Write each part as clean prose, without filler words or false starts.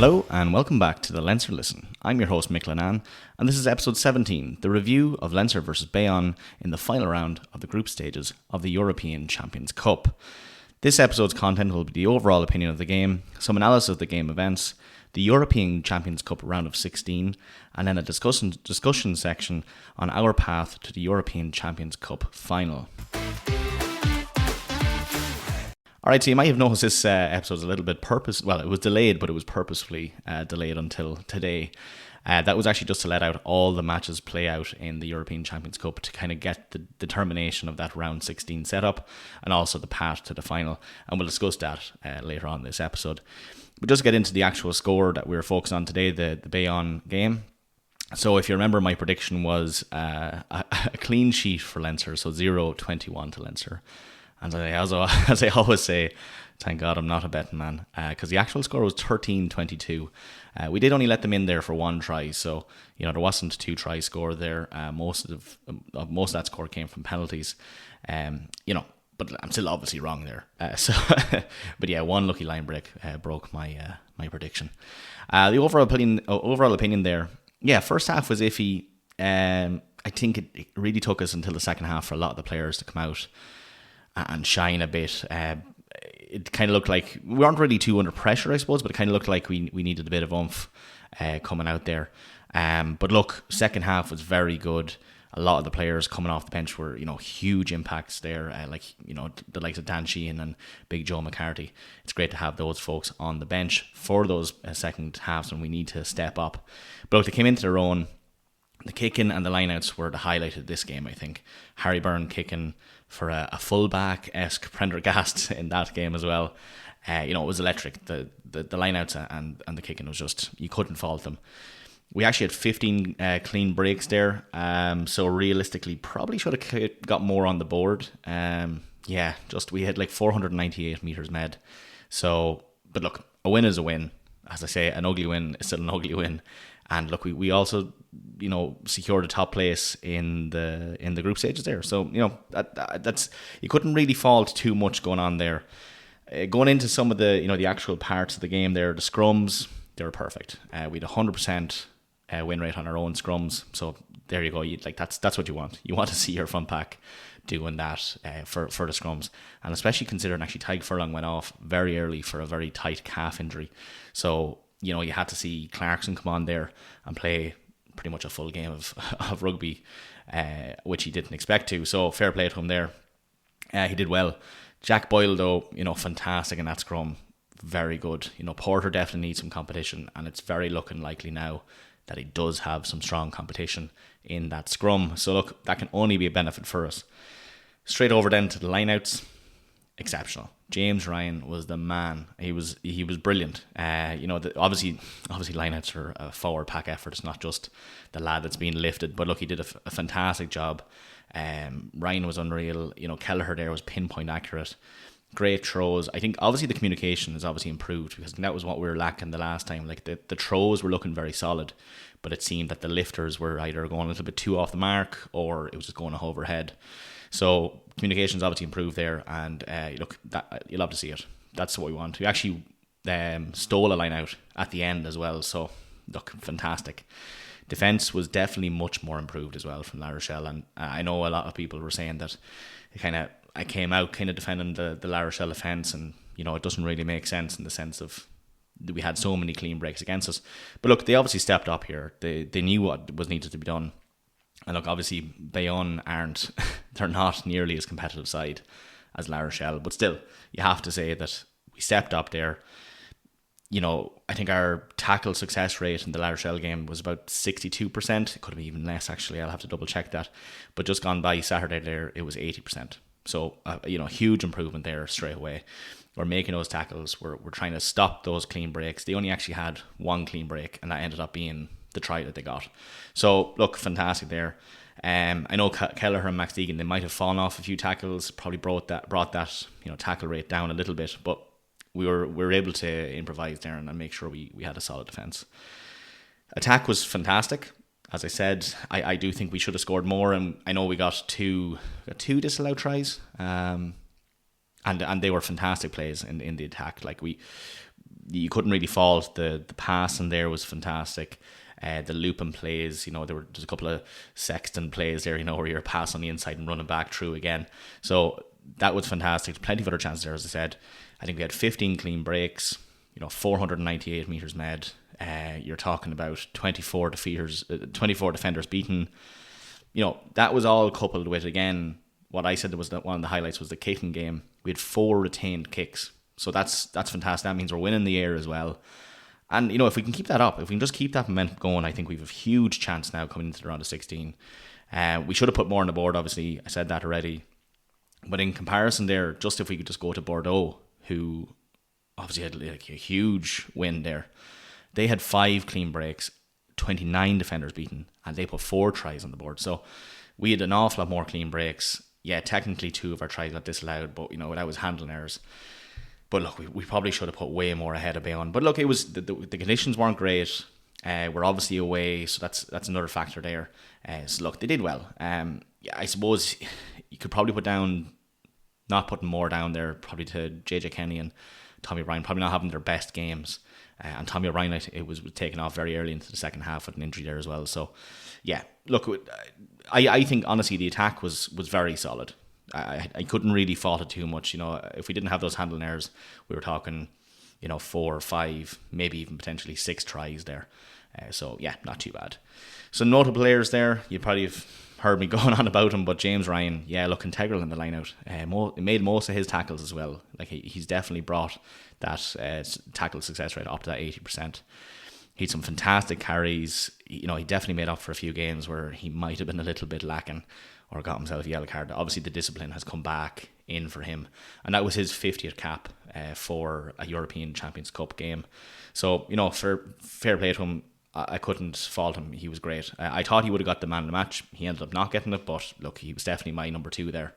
Hello and welcome back to the Leinster Listen. I'm your host Mick Lennon and this is episode 17, the review of Leinster versus Bayonne in the final round of the group stages of the European Champions Cup. This episode's content will be the overall opinion of the game, some analysis of the game events, the European Champions Cup round of 16, and then a discussion section on our path to the European Champions Cup final. Alright, so you might have noticed this episode's a little bit it was delayed, but it was purposefully delayed until today. That was actually just to let out all the matches play out in the European Champions Cup to kind of get the determination of that round 16 setup and also the path to the final. And we'll discuss that later on in this episode. But just get into the actual score that we're focused on today, the Bayonne game. So if you remember, my prediction was a clean sheet for Leinster, so 0-21 to Leinster. And as I always say, thank God I'm not a betting man, because the actual score was 13-22. We did only let them in there for one try, so there wasn't a 2-try score there. Most of that score came from penalties, but I'm still obviously wrong there. But yeah, one lucky line break broke my prediction. The overall opinion there, yeah, first half was iffy. I think it really took us until the second half for a lot of the players to come out and shine a bit. It kind of looked like we weren't really too under pressure, I suppose, but it kind of looked like we needed a bit of oomph coming out there. But look, second half was very good. A lot of the players coming off the bench were, huge impacts there, the likes of Dan Sheehan and Big Joe McCarthy. It's great to have those folks on the bench for those second halves when we need to step up. But look, they came into their own. The kicking and the lineouts were the highlight of this game, I think. Harry Byrne kicking for a fullback-esque Prendergast in that game as well. It was electric. The lineouts and the kicking was just, you couldn't fault them. We actually had 15 clean breaks there, so realistically probably should have got more on the board. We had like 498 metres made. So, but look, a win is a win. As I say, an ugly win is still an ugly win. And look, we also, secured a top place in the group stages there. So, that's, you couldn't really fault too much going on there. Going into some of the, the actual parts of the game there, the scrums, they were perfect. We had 100% win rate on our own scrums. So there you go. That's what you want. You want to see your front pack doing that for the scrums. And especially considering actually Tadhg Furlong went off very early for a very tight calf injury. So, you had to see Clarkson come on there and play pretty much a full game of rugby, which he didn't expect to. So fair play to him there. He did well. Jack Boyle, though, fantastic in that scrum. Very good. Porter definitely needs some competition, and it's very looking likely now that he does have some strong competition in that scrum. So look, that can only be a benefit for us. Straight over then to the lineouts. Exceptional. James Ryan was the man. He was brilliant. Obviously lineouts are a forward pack effort. It's not just the lad that's being lifted. But look, he did a fantastic job. Ryan was unreal. Kelleher there was pinpoint accurate. Great throws. I think obviously the communication has obviously improved, because that was what we were lacking the last time. Like the throws were looking very solid, but it seemed that the lifters were either going a little bit too off the mark or it was just going overhead. So communications obviously improved there, and look, that you'll love to see it. That's what we want. We actually stole a line out at the end as well. So look, fantastic. Defence was definitely much more improved as well from La Rochelle, and I know a lot of people were saying that I came out kind of defending the La Rochelle defence, and it doesn't really make sense in the sense of we had so many clean breaks against us. But look, they obviously stepped up here. They knew what was needed to be done. And look, obviously Bayonne they're not nearly as competitive side as La Rochelle, but still, you have to say that we stepped up there. I think our tackle success rate in the La Rochelle game was about 62%. It could have been even less, actually. I'll have to double check that. But just gone by Saturday there, it was 80%. So, huge improvement there straight away. We're making those tackles. We're trying to stop those clean breaks. They only actually had one clean break, and that ended up being the try that they got. So, look, fantastic there. I know Kelleher and Max Deegan, they might have fallen off a few tackles, probably brought that tackle rate down a little bit, but we were able to improvise there and make sure we had a solid defence. Attack was fantastic. As I said, I do think we should have scored more, and I know we got two disallowed tries, and they were fantastic plays in the attack. Like you couldn't really fault the passing there was fantastic. The looping plays, there were just a couple of Sexton plays there, where you're passing on the inside and running back through again. So that was fantastic. Plenty of other chances there, as I said. I think we had 15 clean breaks, 498 metres made. You're talking about 24 defenders beaten. That was all coupled with, again, what I said was that one of the highlights was the kicking game. We had 4 retained kicks. So that's fantastic. That means we're winning the air as well. And, if we can keep that up, if we can just keep that momentum going, I think we have a huge chance now coming into the round of 16. We should have put more on the board, obviously. I said that already. But in comparison there, just if we could just go to Bordeaux, who obviously had like a huge win there. They had 5 clean breaks, 29 defenders beaten, and they put 4 tries on the board. So we had an awful lot more clean breaks. Yeah, technically 2 of our tries got disallowed, but, that was handling errors. But look, we probably should have put way more ahead of Bayonne. But look, it was the conditions weren't great. We're obviously away, so that's another factor there. So look, they did well. I suppose you could probably not putting more down there, probably to JJ Kenny and Tommy O'Brien, probably not having their best games. And Tommy O'Brien, it was taken off very early into the second half with an injury there as well. So, yeah, look, I think honestly the attack was very solid. I couldn't really fault it too much. If we didn't have those handling errors, we were talking, 4 or 5, maybe even potentially 6 tries there. So yeah, not too bad. So notable players there, you probably have heard me going on about him, but James Ryan, yeah, look, integral in the line-out. Made most of his tackles as well. Like he's definitely brought that tackle success rate up to that 80%. He had some fantastic carries. He definitely made up for a few games where he might have been a little bit lacking or got himself a yellow card. Obviously, the discipline has come back in for him, and that was his 50th cap for a European Champions Cup game. So, for fair play to him, I couldn't fault him. He was great. I thought he would have got the man of the match. He ended up not getting it, but look, he was definitely my number 2 there.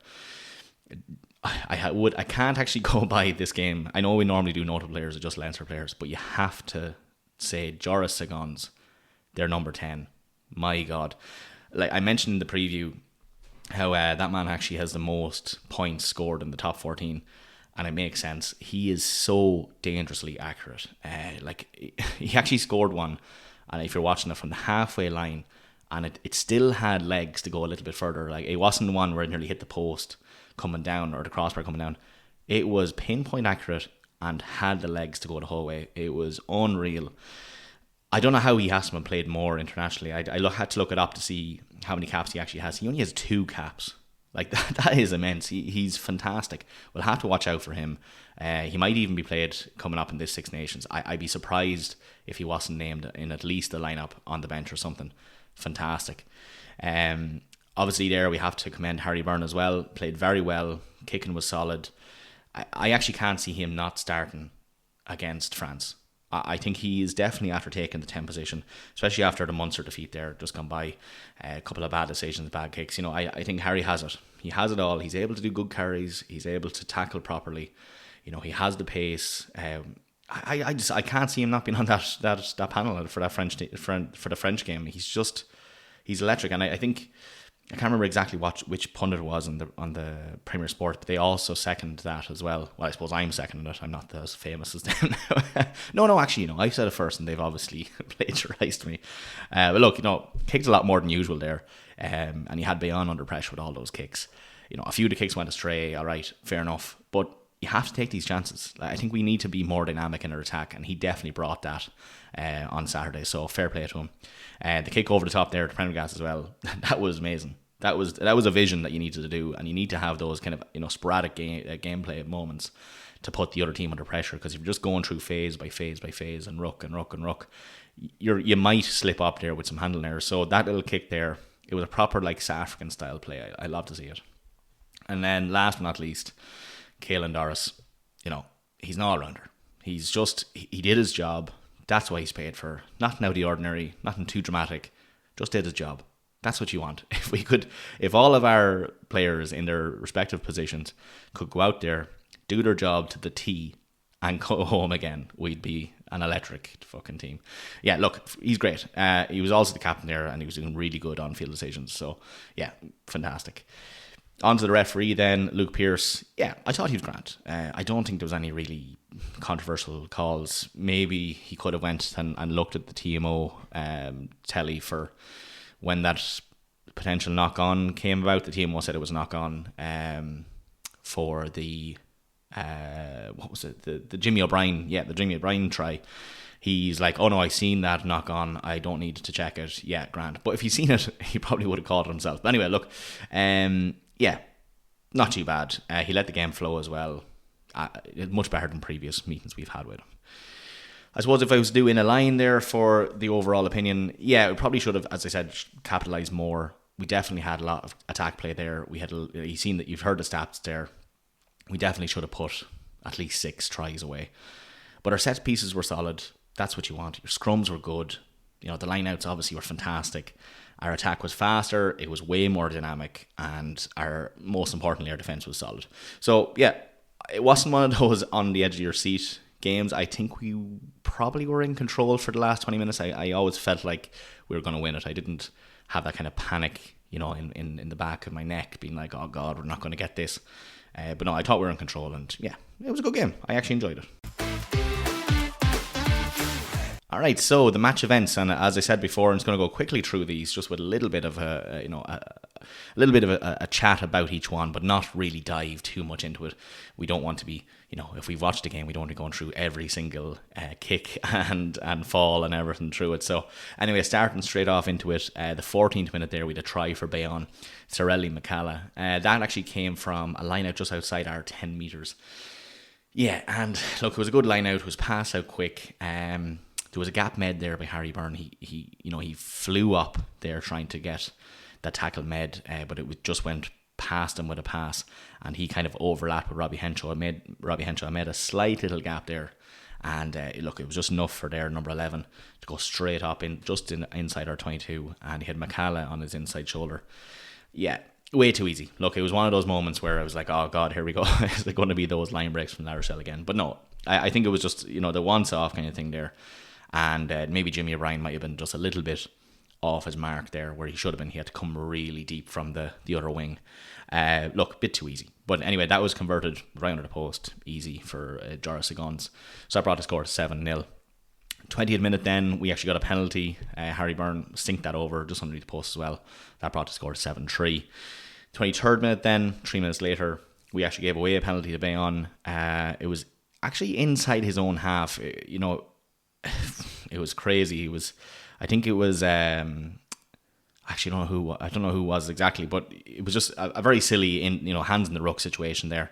I can't actually go by this game. I know we normally do notable players or just Leinster players, but you have to say Joris Sagons, their number 10. My God. Like I mentioned in the preview, how that man actually has the most points scored in the top 14, and it makes sense. He is so dangerously accurate. He actually scored one, and if you're watching it from the halfway line, and it still had legs to go a little bit further. Like it wasn't one where it nearly hit the post coming down or the crossbar coming down. It was pinpoint accurate and had the legs to go the whole way. It was unreal. I don't know how he hasn't been played more internationally. I had to look it up to see how many caps he actually has. He only has 2 caps. Like that is immense. He's fantastic. We'll have to watch out for him. He might even be played coming up in this Six Nations. I'd be surprised if he wasn't named in at least the lineup on the bench or something. Fantastic. Obviously there we have to commend Harry Byrne as well. Played very well. Kicking was solid. I actually can't see him not starting against France. I think he is definitely after taking the 10 position, especially after the Munster defeat there, just gone by. A couple of bad decisions, bad kicks. I think Harry has it. He has it all. He's able to do good carries. He's able to tackle properly. He has the pace. I can't see him not being on that panel for the French game. He's electric, and I think I can't remember exactly which pundit it was on the Premier Sport, but they also second that as well. Well, I suppose I'm seconding it. I'm not as famous as them. No, actually, I said it first, and they've obviously plagiarised me. But look, kicked a lot more than usual there, and he had Bayonne under pressure with all those kicks. A few of the kicks went astray. All right, fair enough, but you have to take these chances. I think we need to be more dynamic in our attack, and he definitely brought that on Saturday. So fair play to him. The kick over the top there to Prendergast as well. That was amazing. That was a vision that you needed to do, and you need to have those kind of sporadic gameplay moments to put the other team under pressure. Because if you're just going through phase by phase by phase and ruck, you might slip up there with some handling errors. So that little kick there, it was a proper South African style play. I love to see it. And then last but not least, Caelan Doris. He's an all-rounder. He did his job. That's why he's paid for. Nothing out of the ordinary, nothing too dramatic. Just did his job. That's what you want. If all of our players in their respective positions could go out there, do their job to the T, and go home again, we'd be an electric fucking team. Yeah, look, he's great. He was also the captain there, and he was doing really good on-field decisions. So, yeah, fantastic. On to the referee then, Luke Pearce. Yeah, I thought he was grand. I don't think there was any really controversial calls. Maybe he could have went and looked at the TMO telly for when that potential knock-on came about. The TMO said it was knock-on for the what was it? The Jimmy O'Brien. Yeah, the Jimmy O'Brien try. He's like, oh no, I seen that knock on. I don't need to check it. Yeah, grand. But if he'd seen it, he probably would have called it himself. But anyway, look, yeah, not too bad. He let the game flow as well. Much better than previous meetings we've had with him. I suppose if I was doing a line there for the overall opinion, yeah, we probably should have, as I said, capitalised more. We definitely had a lot of attack play there. We had, you've heard the stats there. We definitely should have put at least 6 tries away. But our set pieces were solid. That's what you want. Your scrums were good. You know, the line-outs obviously were fantastic. Our attack was faster. It was way more dynamic. And most importantly, our defence was solid. So, yeah, it wasn't one of those on the edge of your seat games. I think we probably were in control for the last 20 minutes. I always felt like we were going to win it. I didn't have that kind of panic, you know, in the back of my neck, being like, oh, God, we're not going to get this. But no, I thought we were in control. And, yeah, it was a good game. I actually enjoyed it. All right, so the match events, and as I said before, I'm just going to go quickly through these, just with a little bit of a chat about each one, but not really dive too much into it. We don't want to be, you know, if we've watched the game, we don't want to be going through every single kick and fall and everything through it. So anyway, starting straight off into it, the 14th minute there, we had a try for Bayonne, Sorelli McCalla. That actually came from a line out just outside our 10 metres. Yeah, and look, it was a good line out. It was passed out quick. There was a gap made there by Harry Byrne. He flew up there trying to get that tackle made, but it just went past him with a pass, and he kind of overlapped with Robbie Henshaw. Robbie Henshaw made a slight little gap there, and look, it was just enough for their number 11 to go straight up inside our 22, and he had McCalla on his inside shoulder. Yeah, way too easy. Look, it was one of those moments where I was like, oh God, here we go. Is it going to be those line breaks from La Rochelle again? But no, I think it was just, you know, the once-off kind of thing there. And maybe Jimmy O'Brien might have been just a little bit off his mark there, where he should have been. He had to come really deep from the other wing. Look, a bit too easy. But anyway, that was converted right under the post. Easy for Joris Sigons. So that brought the score to 7-0. 20th minute then, we actually got a penalty. Harry Byrne sinked that over just underneath the post as well. That brought the score to 7-3. 23rd minute then, 3 minutes later, we actually gave away a penalty to Bayonne. It was actually inside his own half. You know, it was crazy. I think it was actually I don't know who it was exactly, but it was just a very silly hands in the ruck situation there,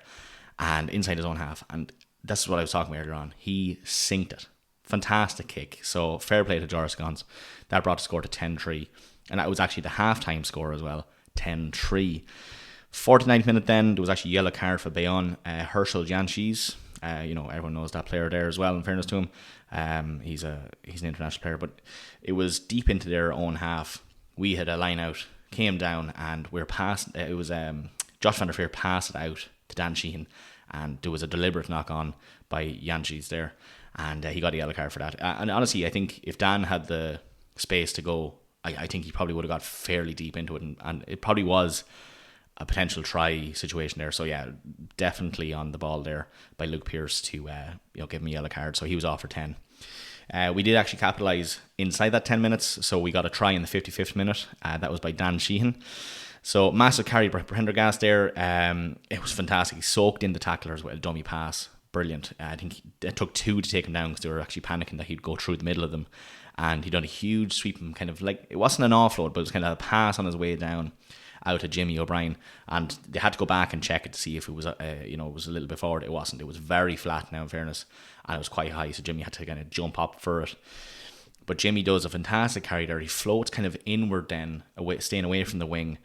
and inside his own half. And that's what I was talking about earlier on. He sinked it. Fantastic kick. So fair play to Joris Gons. That brought the score to 10-3, and that was actually the halftime score as well. 10-3. 49th minute then, there was actually a yellow card for Bayonne. Herschel Janschis. Everyone knows that player there as well, in fairness to him. He's an international player, but it was deep into their own half. We had a line out, came down, and we're past. It was Josh van der Veer passed it out to Dan Sheehan, and there was a deliberate knock on by Janschis there, and he got a yellow card for that. And honestly, I think if Dan had the space to go, I think he probably would have got fairly deep into it, and it probably was a potential try situation there. So yeah, definitely on the ball there by Luke Pearce to give him a yellow card. So he was off for 10. We did actually capitalise inside that 10 minutes. So we got a try in the 55th minute. That was by Dan Sheehan. So massive carry by Prendergast there. It was fantastic. He soaked in the tacklers with a dummy pass. Brilliant. I think it took 2 to take him down because they were actually panicking that he'd go through the middle of them. And he'd done a huge sweep, and kind of like, it wasn't an offload, but it was kind of a pass on his way down out to Jimmy O'Brien, and they had to go back and check it to see if it was it was a little bit forward. It wasn't. It was very flat now, in fairness, and it was quite high, so Jimmy had to kind of jump up for it. But Jimmy does a fantastic carry there. He floats kind of inward then, staying away from the wing,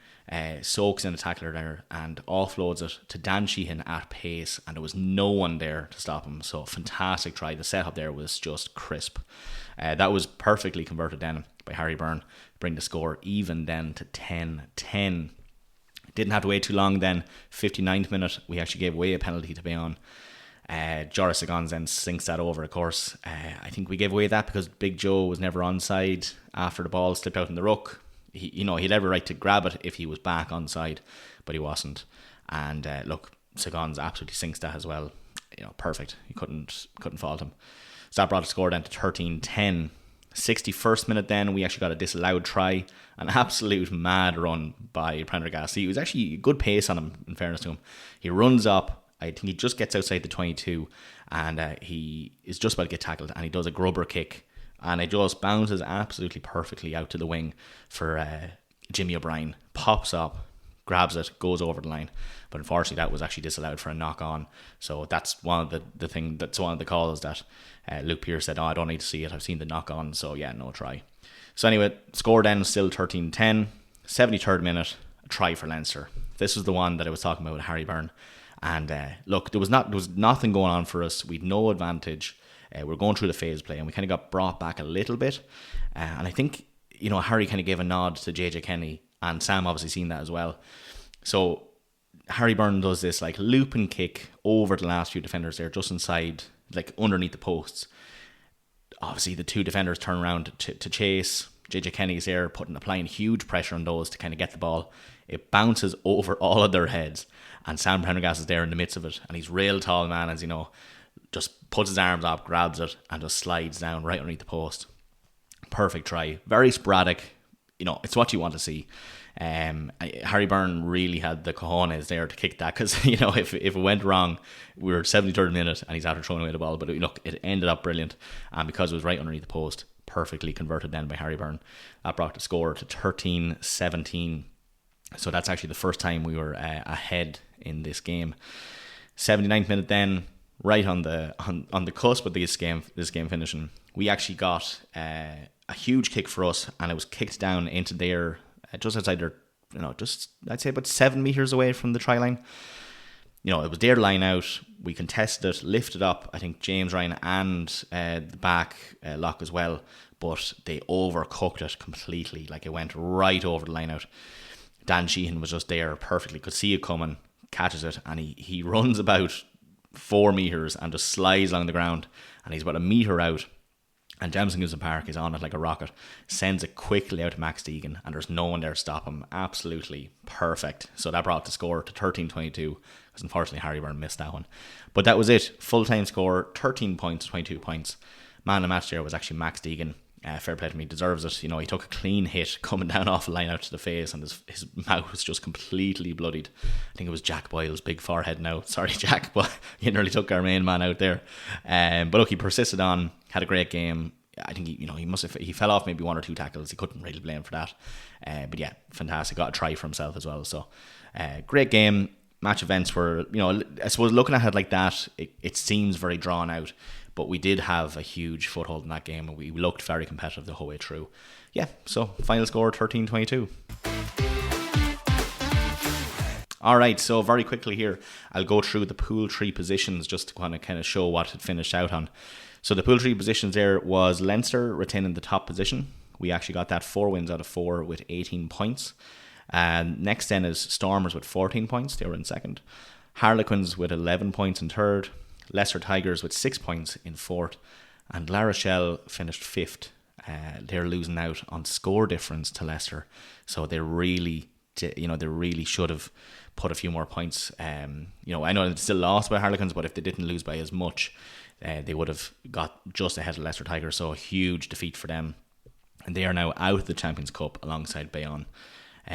soaks in the tackler there, and offloads it to Dan Sheehan at pace, and there was no one there to stop him. So fantastic try. The setup there was just crisp. That was perfectly converted then by Harry Byrne, bring the score even then to 10-10. Didn't have to wait too long then. 59th minute, we actually gave away a penalty to Bayonne. Joris Sigons then sinks that over, of course. I think we gave away that because Big Joe was never onside after the ball slipped out in the ruck. he had every right to grab it if he was back onside, but he wasn't. And look, Sagan's absolutely sinks that as well. Perfect. You couldn't fault him. So that brought the score down to 13-10. 61st minute then, we actually got a disallowed try. An absolute mad run by Prendergast. He was actually good pace on him, in fairness to him. He runs up. I think he just gets outside the 22 and he is just about to get tackled, and he does a grubber kick and it just bounces absolutely perfectly out to the wing for Jimmy O'Brien. Pops up, grabs it, goes over the line. But unfortunately, that was actually disallowed for a knock on. So that's one of that's one of the calls that Luke Pearce said, I don't need to see it. I've seen the knock on. So yeah, no try. So anyway, score then still 13-10. 73rd minute, a try for Leinster. This was the one that I was talking about with Harry Byrne. And look, there was nothing going on for us. We'd no advantage. We're going through the phase play, and we kind of got brought back a little bit. And I think, Harry kind of gave a nod to JJ Kenny, and Sam obviously seen that as well. So Harry Byrne does this like looping kick over the last few defenders there, just inside, like underneath the posts. Obviously, the two defenders turn around to chase. JJ Kenny's there, applying huge pressure on those to kind of get the ball. It bounces over all of their heads, and Sam Prendergast is there in the midst of it, and he's real tall man, as just puts his arms up, grabs it, and just slides down right underneath the post. Perfect try. Very sporadic. It's what you want to see. Harry Byrne really had the cojones there to kick that, because if it went wrong, we were 73rd minute and he's after throwing away the ball, but it ended up brilliant, and because it was right underneath the post, perfectly converted then by Harry Byrne. That brought the score to 13-17. So that's actually the first time we were ahead in this game. 79th minute then, right on the cusp of this game finishing, we actually got a huge kick for us, and it was kicked down into their just outside their, just I'd say about 7 meters away from the try line. It was their line out. We contested it, lifted up, I think James Ryan and the back lock as well, but they overcooked it completely. Like, it went right over the line out. Dan Sheehan was just there perfectly, could see it coming, catches it, and he runs about 4 meters and just slides along the ground, and he's about a meter out, and Jamison Gibson Park is on it like a rocket, sends it quickly out to Max Deegan, and there's no one there to stop him. Absolutely perfect. So that brought the score to 13-22, because unfortunately Harry Byrne missed that one. But that was it. Full-time score, 13 points, 22 points. Man of the match there was actually Max Deegan. Fair play to him, he deserves it. He took a clean hit coming down off the line out to the face, and his mouth was just completely bloodied. I think it was Jack Boyle's big forehead now. Sorry, Jack, but he nearly took our main man out there. But look, he persisted on, had a great game. I think he fell off maybe 1 or 2 tackles. He couldn't really blame for that. But yeah, fantastic. Got a try for himself as well. So great game. Match events were, I suppose looking at it like that, it seems very drawn out. But we did have a huge foothold in that game, and we looked very competitive the whole way through. Yeah, so final score 13-22. Alright, so very quickly here, I'll go through the pool 3 positions just to kind of show what it finished out on. So the pool 3 positions there was Leinster retaining the top position. We actually got that 4 wins out of 4 with 18 points. And next then is Stormers with 14 points. They were in second. Harlequins with 11 points in third. Leicester Tigers with 6 points in fourth, and La Rochelle finished fifth. They're losing out on score difference to Leicester, so they really should have put a few more points. I know they still lost by Harlequins, but if they didn't lose by as much, they would have got just ahead of Leicester Tigers. So a huge defeat for them, and they are now out of the Champions Cup alongside Bayonne.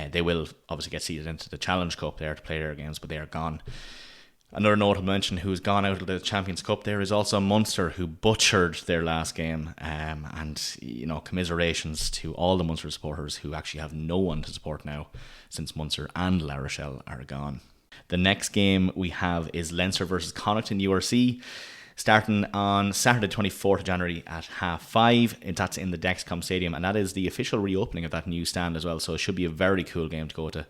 They will obviously get seeded into the Challenge Cup there to play their games, but they are gone. Another notable mention who's gone out of the Champions Cup there is also Munster, who butchered their last game. And commiserations to all the Munster supporters who actually have no one to support now, since Munster and La Rochelle are gone. The next game we have is Leinster versus Connacht URC, starting on Saturday 24th of January at 5:30. That's in the Dexcom Stadium, and that is the official reopening of that new stand as well, so it should be a very cool game to go to.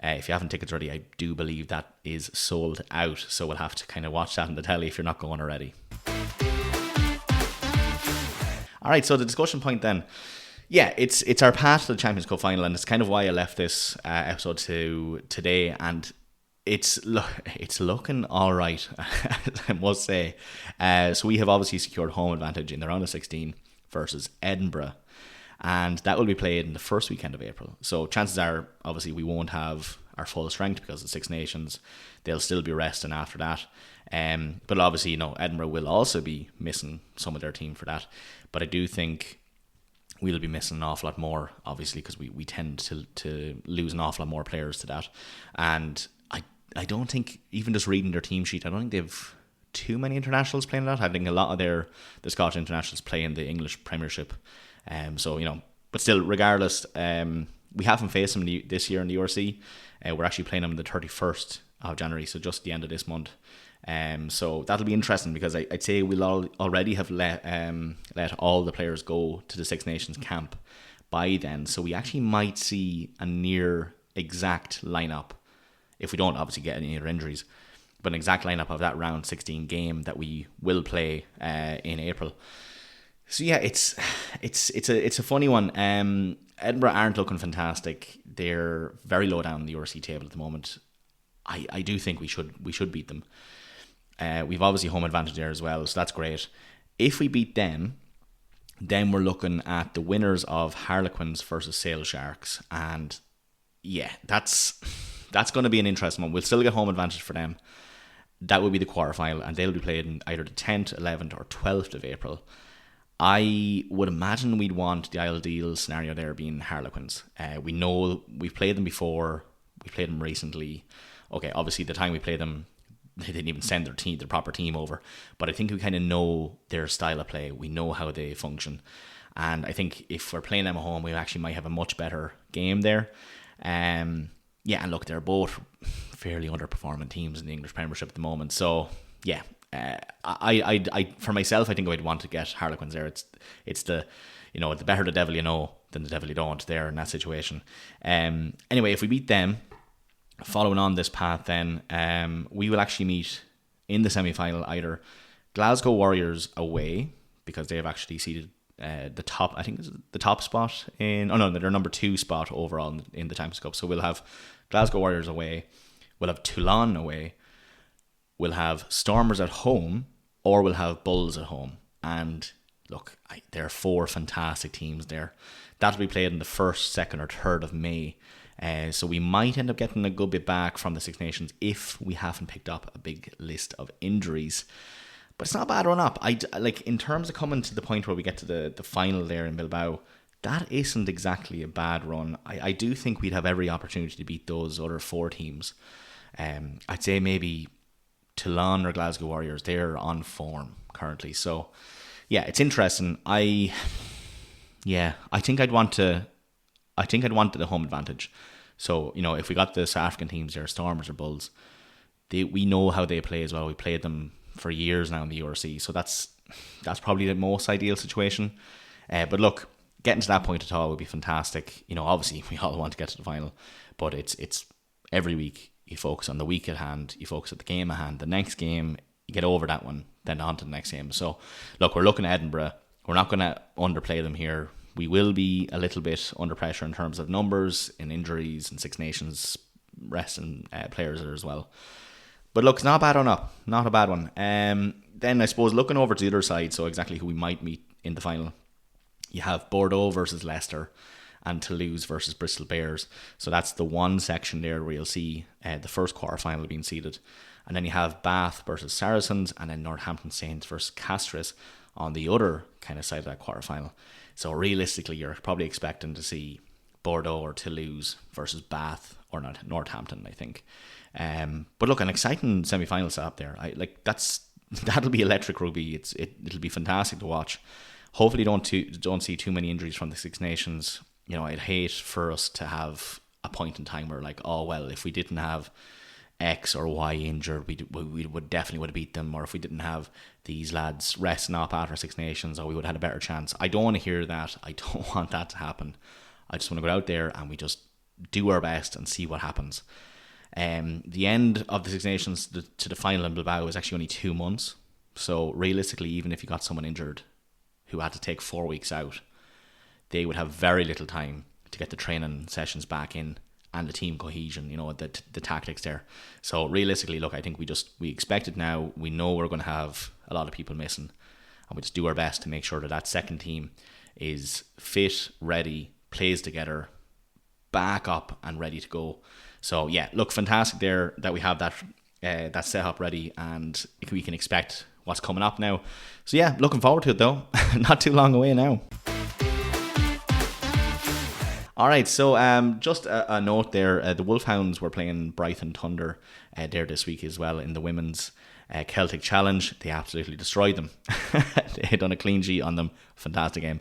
If you haven't tickets ready, I do believe that is sold out, so we'll have to kind of watch that on the telly if you're not going already. Alright, so the discussion point then. Yeah, it's our path to the Champions Cup final, and it's kind of why I left this episode to today, and it's looking all right, I must say. So we have obviously secured home advantage in the round of 16 versus Edinburgh. and that will be played in the first weekend of April. So chances are, obviously, we won't have our full strength because of the Six Nations. They'll still be resting after that. But obviously, Edinburgh will also be missing some of their team for that. But I do think we'll be missing an awful lot more, obviously, because we tend to lose an awful lot more players to that. And I don't think, even just reading their team sheet, I don't think they've too many internationals playing that. I think a lot of the Scottish internationals play in the English Premiership. But still, regardless, we haven't faced them this year in the URC. We're actually playing them on the 31st of January, so just the end of this month. So that'll be interesting, because I'd say we'll already have let all the players go to the Six Nations camp by then. So we actually might see a near exact lineup, if we don't obviously get any other injuries, but an exact lineup of that round 16 game that we will play in April. So yeah, it's a funny one. Edinburgh aren't looking fantastic. They're very low down the URC table at the moment. I do think we should beat them. We've obviously home advantage there as well, so that's great. If we beat them, then we're looking at the winners of Harlequins versus Sale Sharks, and yeah, that's going to be an interesting one. We'll still get home advantage for them. That will be the quarterfinal, and they'll be played in either the 10th, 11th, or 12th of April. I would imagine we'd want the ideal scenario there being Harlequins. We know we've played them before. We played them recently. Okay, obviously the time we played them, they didn't even send their proper team over. But I think we kind of know their style of play. We know how they function. And I think if we're playing them at home, we actually might have a much better game there. And look, they're both fairly underperforming teams in the English Premiership at the moment. So, yeah. I for myself, I think I'd want to get Harlequins there. It's the the better the devil you know than the devil you don't there in that situation. Anyway, if we beat them, following on this path, then we will actually meet in the semi-final either Glasgow Warriors away, because they have actually seeded the top. I think it's the top spot they're number 2 spot overall in the Champions Cup. So we'll have Glasgow Warriors away, we'll have Toulon away, we'll have Stormers at home, or we'll have Bulls at home. And look, there are 4 fantastic teams there. That'll be played in the 1st, 2nd, or 3rd of May. So we might end up getting a good bit back from the Six Nations if we haven't picked up a big list of injuries. But it's not a bad run up. In terms of coming to the point where we get to the final there in Bilbao, that isn't exactly a bad run. I do think we'd have every opportunity to beat those other 4 teams. I'd say maybe Toulon or Glasgow Warriors, they're on form currently. So yeah, it's interesting. I think I'd want the home advantage. So, if we got the South African teams there, Stormers or Bulls, we know how they play as well. We played them for years now in the URC. So that's probably the most ideal situation. But look, getting to that point at all would be fantastic. Obviously we all want to get to the final, but it's every week you focus on the week at hand, you focus at the game at hand. The next game, you get over that one, then on to the next game. So look, we're looking at Edinburgh. We're not going to underplay them here. We will be a little bit under pressure in terms of numbers and injuries and Six Nations resting players there as well. But look, it's not a bad one up. Not a bad one. Then I suppose looking over to the other side, so exactly who we might meet in the final, you have Bordeaux versus Leicester and Toulouse versus Bristol Bears. So that's the one section there where you'll see the first quarterfinal being seeded. And then you have Bath versus Saracens, and then Northampton Saints versus Castries on the other kind of side of that quarterfinal. So realistically, you're probably expecting to see Bordeaux or Toulouse versus Bath or Northampton, I think. But look, an exciting semi-final setup there. That'll be electric rugby. It'll be fantastic to watch. Hopefully, don't see too many injuries from the Six Nations. I'd hate for us to have a point in time where if we didn't have X or Y injured, we would definitely would have beat them. Or if we didn't have these lads resting up after Six Nations, or we would have had a better chance. I don't want to hear that. I don't want that to happen. I just want to go out there and we just do our best and see what happens. The end of the Six Nations to the final in Bilbao is actually only 2 months. So realistically, even if you got someone injured who had to take 4 weeks out, they would have very little time to get the training sessions back in and the team cohesion, the tactics there. So realistically, look, I think we expect it now. We know we're going to have a lot of people missing, and we just do our best to make sure that second team is fit, ready, plays together, back up and ready to go. So yeah, look, fantastic there that we have that setup ready, and we can expect what's coming up now. So yeah, looking forward to it though. Not too long away now. Alright, so just a note there, the Wolfhounds were playing Brighton Thunder there this week as well in the women's Celtic Challenge. They absolutely destroyed them. They done a clean sheet on them. Fantastic game.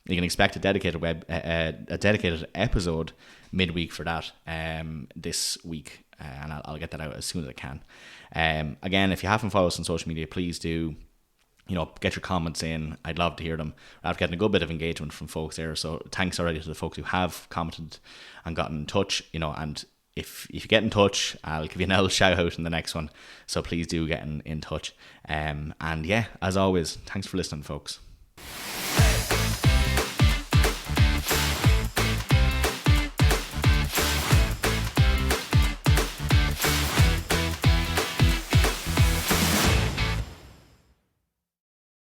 You can expect a dedicated episode midweek for that this week, and I'll get that out as soon as I can. Again, if you haven't followed us on social media, please do. Get your comments in. I'd love to hear them. I've gotten a good bit of engagement from folks there, so thanks already to the folks who have commented and gotten in touch. And if you get in touch, I'll give you another shout out in the next one. So please do get in touch. And yeah, as always, thanks for listening, folks.